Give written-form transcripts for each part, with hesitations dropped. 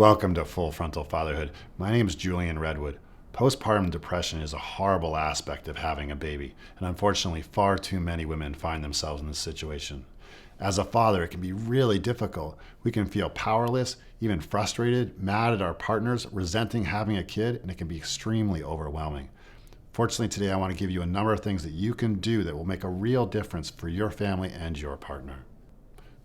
Welcome to Full Frontal Fatherhood. My name is Julian Redwood. Postpartum depression is a horrible aspect of having a baby, and unfortunately, far too many women find themselves in this situation. As a father, it can be really difficult. We can feel powerless, even frustrated, mad at our partners, resenting having a kid, and it can be extremely overwhelming. Fortunately, today I want to give you a number of things that you can do that will make a real difference for your family and your partner.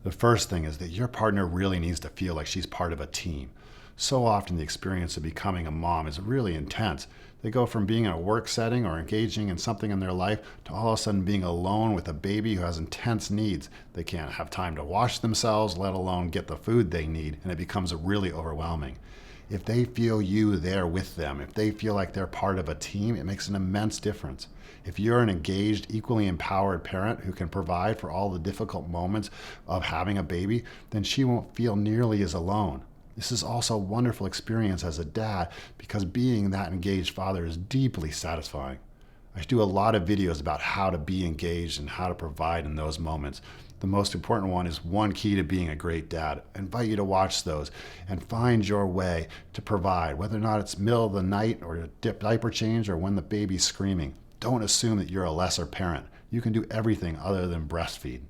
The first thing is that your partner really needs to feel like she's part of a team. So often the experience of becoming a mom is really intense. They go from being in a work setting or engaging in something in their life to all of a sudden being alone with a baby who has intense needs. They can't have time to wash themselves, let alone get the food they need, and it becomes really overwhelming. If they feel you there with them, if they feel like they're part of a team, it makes an immense difference. If you're an engaged, equally empowered parent who can provide for all the difficult moments of having a baby, then she won't feel nearly as alone. This is also a wonderful experience as a dad because being that engaged father is deeply satisfying. I do a lot of videos about how to be engaged and how to provide in those moments. The most important one is one key to being a great dad. I invite you to watch those and find your way to provide, whether or not it's middle of the night or a diaper change or when the baby's screaming. Don't assume that you're a lesser parent. You can do everything other than breastfeed.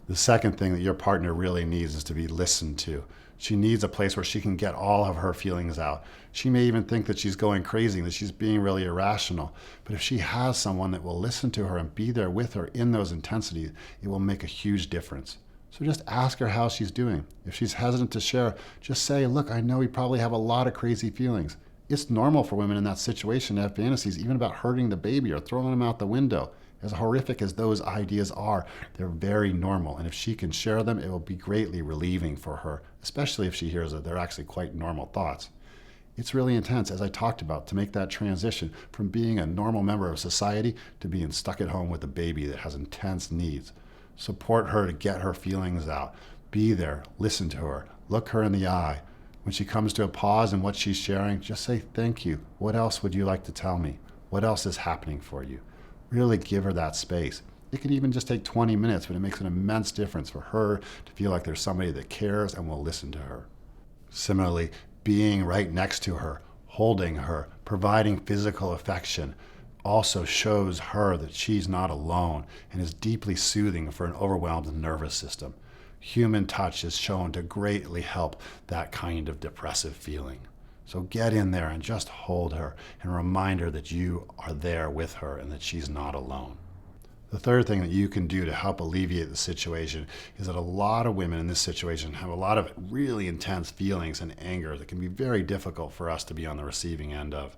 The second thing that your partner really needs is to be listened to. She needs a place where she can get all of her feelings out. She may even think that she's going crazy, that she's being really irrational. But if she has someone that will listen to her and be there with her in those intensities, it will make a huge difference. So just ask her how she's doing. If she's hesitant to share, just say, look, I know you probably have a lot of crazy feelings. It's normal for women in that situation to have fantasies, even about hurting the baby or throwing them out the window. As horrific as those ideas are, they're very normal. And if she can share them, it will be greatly relieving for her, especially if she hears that they're actually quite normal thoughts. It's really intense, as I talked about, to make that transition from being a normal member of society to being stuck at home with a baby that has intense needs. Support her to get her feelings out. Be there, listen to her, look her in the eye. When she comes to a pause in what she's sharing, just say, thank you. What else would you like to tell me? What else is happening for you? Really give her that space. It can even just take 20 minutes, but it makes an immense difference for her to feel like there's somebody that cares and will listen to her. Similarly, being right next to her, holding her, providing physical affection also shows her that she's not alone and is deeply soothing for an overwhelmed nervous system. Human touch is shown to greatly help that kind of depressive feeling. So get in there and just hold her and remind her that you are there with her and that she's not alone. The third thing that you can do to help alleviate the situation is that a lot of women in this situation have a lot of really intense feelings and anger that can be very difficult for us to be on the receiving end of.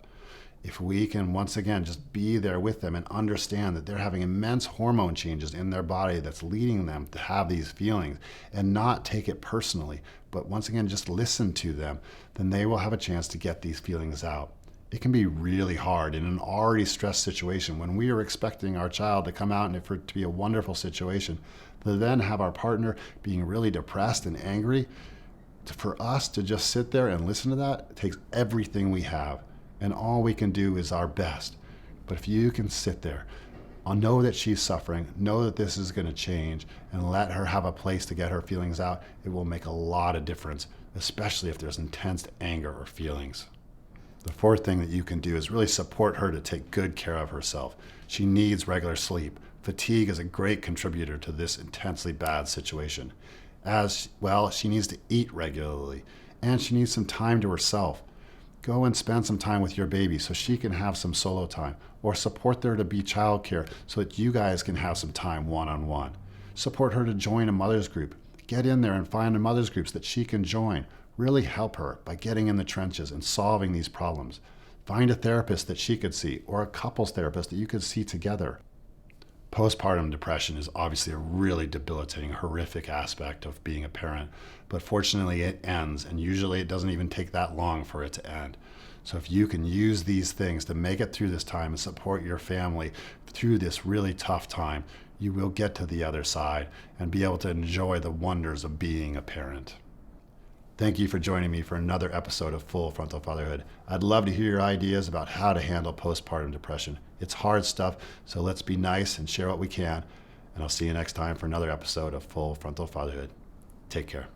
If we can, once again, just be there with them and understand that they're having immense hormone changes in their body that's leading them to have these feelings and not take it personally, but once again, just listen to them, then they will have a chance to get these feelings out. It can be really hard in an already stressed situation when we are expecting our child to come out and for it to be a wonderful situation, to then have our partner being really depressed and angry. For us to just sit there and listen to that, it takes everything we have. And all we can do is our best. But if you can sit there, I'll know that she's suffering, know that this is going to change, and let her have a place to get her feelings out, it will make a lot of difference, especially if there's intense anger or feelings. The fourth thing that you can do is really support her to take good care of herself. She needs regular sleep. Fatigue is a great contributor to this intensely bad situation. As well, she needs to eat regularly, and she needs some time to herself. Go and spend some time with your baby so she can have some solo time, or support there to be childcare so that you guys can have some time one-on-one. Support her to join a mother's group. Get in there and find mother's groups that she can join. Really help her by getting in the trenches and solving these problems. Find a therapist that she could see, or a couples therapist that you could see together. Postpartum depression is obviously a really debilitating, horrific aspect of being a parent, but fortunately it ends, and usually it doesn't even take that long for it to end. So if you can use these things to make it through this time and support your family through this really tough time, you will get to the other side and be able to enjoy the wonders of being a parent. Thank you for joining me for another episode of Full Frontal Fatherhood. I'd love to hear your ideas about how to handle postpartum depression. It's hard stuff, so let's be nice and share what we can. And I'll see you next time for another episode of Full Frontal Fatherhood. Take care.